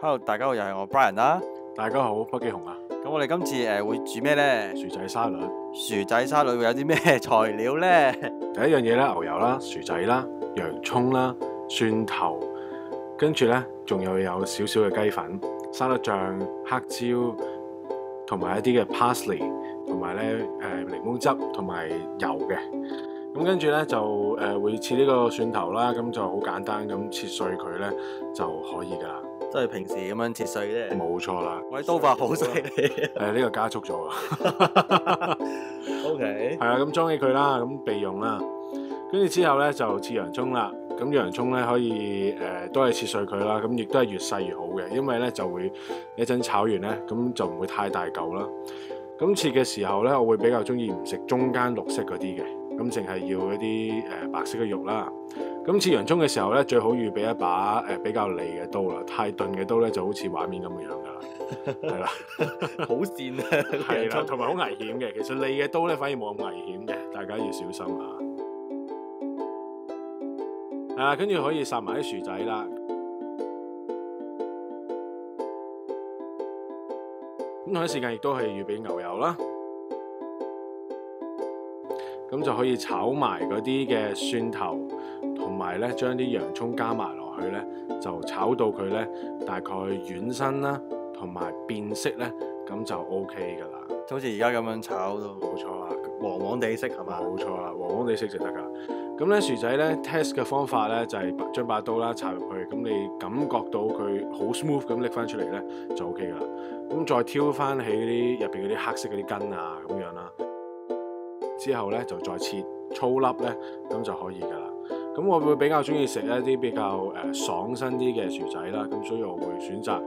Hello，大家好，又係我 Brian 啦。大家好，北極熊啊！咁我哋今次會煮咩呢？薯仔沙律，薯仔沙律會有啲咩材料呢？第一樣嘢咧，牛油啦、薯仔啦、洋葱啦、蒜頭，跟住咧仲有少少嘅雞粉、沙律醬、黑椒，同埋一啲嘅 parsley， 同埋咧檸檬汁同埋油嘅。咁跟住咧就會切呢個蒜頭啦，咁就好簡單咁切碎佢咧就可以噶啦。即係平時咁樣切碎啫。冇錯啦，我啲刀法好犀利。呢個加速咗啊。OK。係啦，咁裝起佢啦，咁備用啦。跟住之後咧就切洋葱啦。咁洋葱咧可以都係切碎佢啦，咁亦都係越細越好嘅，因為咧就會一陣炒完咧，咁就唔會太大嚿啦。咁切嘅時候咧，我會比較中意唔食中間綠色嗰啲嘅，咁淨係要一啲白色嘅肉啦。咁切洋葱嘅時候咧，最好預備一把比較利嘅刀啦，太鈍嘅刀咧就好似畫面咁嘅樣噶啦，係啦，好跣啊！係啦，同埋好危險嘅。其實利嘅刀咧反而冇咁危險嘅，大家要小心啊！跟住可以烚埋啲薯仔啦。咁同一時間亦都係預備牛油啦。咁就可以炒埋嗰啲嘅蒜頭，同埋咧將啲洋葱加埋落去咧，就炒到佢咧大概軟身啦，同埋變色咧，咁就 OK 噶啦。好似而家咁樣炒到，冇錯啦，黃黃地色係嘛？冇錯啦，黃黃地色就得噶。咁咧薯仔咧 test 嘅方法咧就係將把刀啦插入去，咁你感覺到佢好 smooth 咁拎翻出嚟咧就 OK 噶啦。咁再挑翻起啲入邊嗰啲黑色嗰啲筋啊咁樣啦。之後咧就再切粗粒咧，咁就可以噶啦。咁我會比較中意食一啲比較爽身啲嘅薯仔啦，咁所以我會選擇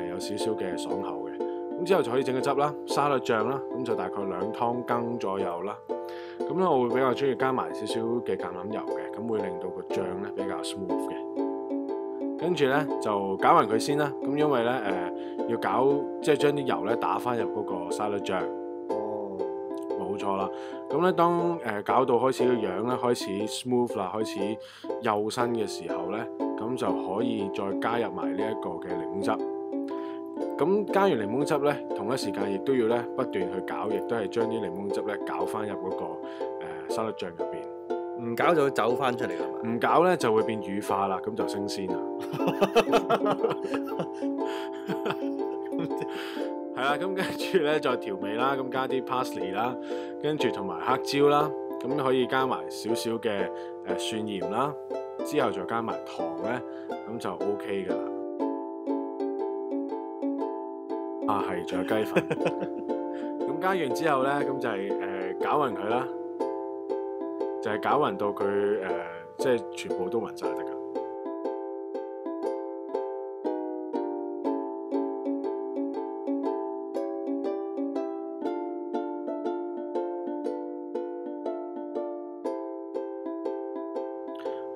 有少少嘅爽口嘅。咁之後就可以整個汁啦，沙律醬啦，咁就大概2湯羹左右啦。咁咧我會比較中意加埋少少嘅橄欖油嘅，咁會令到個醬咧比較 smooth 嘅。跟住咧就攪勻佢先啦。咁因為咧要攪，即係將啲油咧打翻入嗰個沙律醬。冇錯啦，咁咧當搞到開始個樣咧開始 smooth 啦，開始幼身嘅時候咧，咁就可以再加入埋呢一個嘅檸檬汁。咁加完檸檬汁咧，同一時間亦都要咧不斷去攪，亦都係將啲檸檬汁咧攪翻入嗰個沙律醬入邊。唔搞就會走翻出嚟係嘛？唔搞咧就會變乳化啦，咁就升鮮啦。係啦，咁跟住咧再調味啦，咁加啲 parsley 啦，跟住同埋黑椒啦，咁可以加埋少少嘅蒜鹽啦，之後再加埋糖咧，咁就 OK 噶啦。啊，係，仲有雞粉。咁加完之後咧，咁就係攪勻佢啦，就係攪勻到佢即係全部都勻晒得㗎。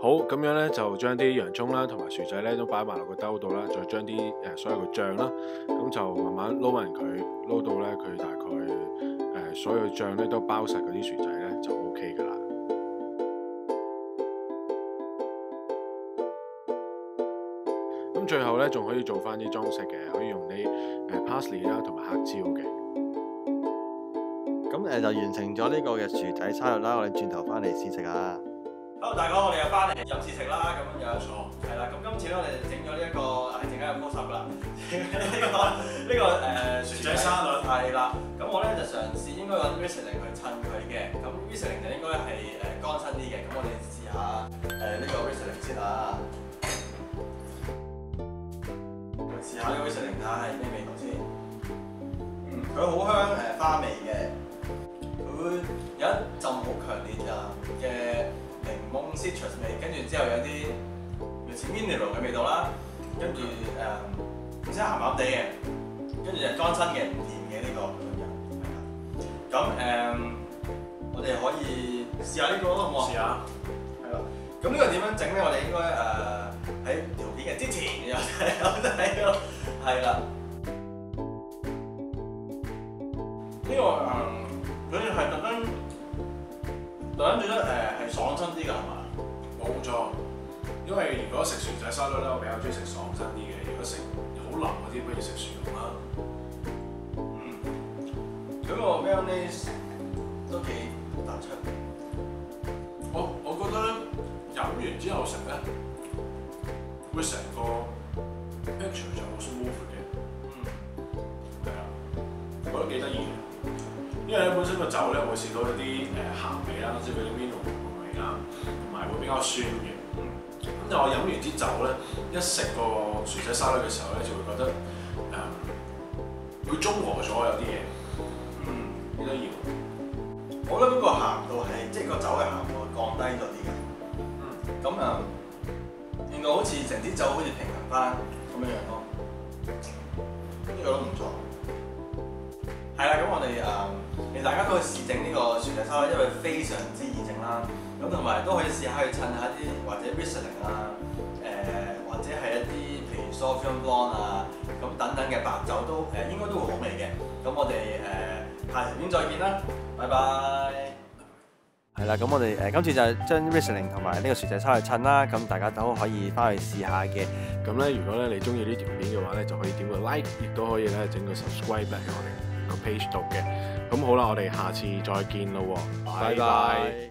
好，咁樣咧就將啲洋葱啦同埋薯仔咧都擺埋落個兜度啦，再將啲所有嘅醬啦，咁就慢慢撈勻佢，撈到咧佢大概所有醬咧都包實嗰啲薯仔咧就 OK 噶啦。咁最後咧仲可以做翻啲裝飾嘅，可以用啲parsley 啦同埋黑椒嘅。咁就完成咗呢個嘅薯仔沙律啦，我哋轉頭翻嚟試食啊！好，大家好，我哋又翻嚟飲試食啦，咁樣係啦。咁今次咧，我哋整咗呢一個整緊個 close up 啦，呢個薯仔沙律係啦。咁我咧就嘗試應該揾 Riesling 去襯佢嘅，咁 Riesling 就應該係乾身啲嘅。咁我哋試下呢個 Riesling 先啦。試下呢個 Riesling 睇下係咩味道先。佢好香花味嘅，佢有一陣好強烈嘅檸檬 citrus 味，跟住之後有啲類似 mineral 嘅味道啦，跟住唔知鹹鹹地嘅，跟住就乾身嘅，唔甜嘅呢個咁樣，係啦。咁我哋可以試下呢個咯，好唔好啊？試下。係啦。咁呢個點樣整咧？我哋應該喺條片嘅之前有睇咯，係啦。呢個佢哋係特登做得係爽身啲㗎，係嘛？冇錯，因為如果食薯仔沙律咧，我比較中意食爽身啲嘅。如果食好腍啲不如食薯蓉啦。咁個 mayonnaise 都幾突出。我覺得咧飲完之後食咧，會成個 texture 就好 smooth 嘅。係啊，覺得幾得意嘅。因為咧本身個酒咧會試到一啲鹹味啦，即係嗰啲 vino 味啦，同埋會比較酸嘅。咁但係我飲完支酒咧，一食個薯仔沙律嘅時候咧，就會覺得會中和咗有啲嘢。幾得意喎！我覺得嗰個鹹度係即係個酒嘅鹹度降低咗啲嘅。咁令到好似成支酒好似平衡翻咁樣咯。呢個都唔錯。係啦，咁我哋你大家都可以試整呢個薯仔沙律，因為非常之易整啦。咁同埋都可以試下去襯下啲或者 Riesling 啊，或者係一啲譬如 Sauvignon Blanc 啊，咁等等嘅白酒都應該都會好味嘅。咁我哋下條片再見啦，拜拜。係啦，咁我哋今次就係將 Riesling 同埋呢個薯仔沙律襯啦，咁大家都可以翻去試下嘅。咁咧，如果咧你中意呢條片嘅話咧，就可以點個 like，亦都可以咧整個 subscribe 喺我哋個 page 度嘅。咁好啦，我哋下次再見咯喎，拜拜。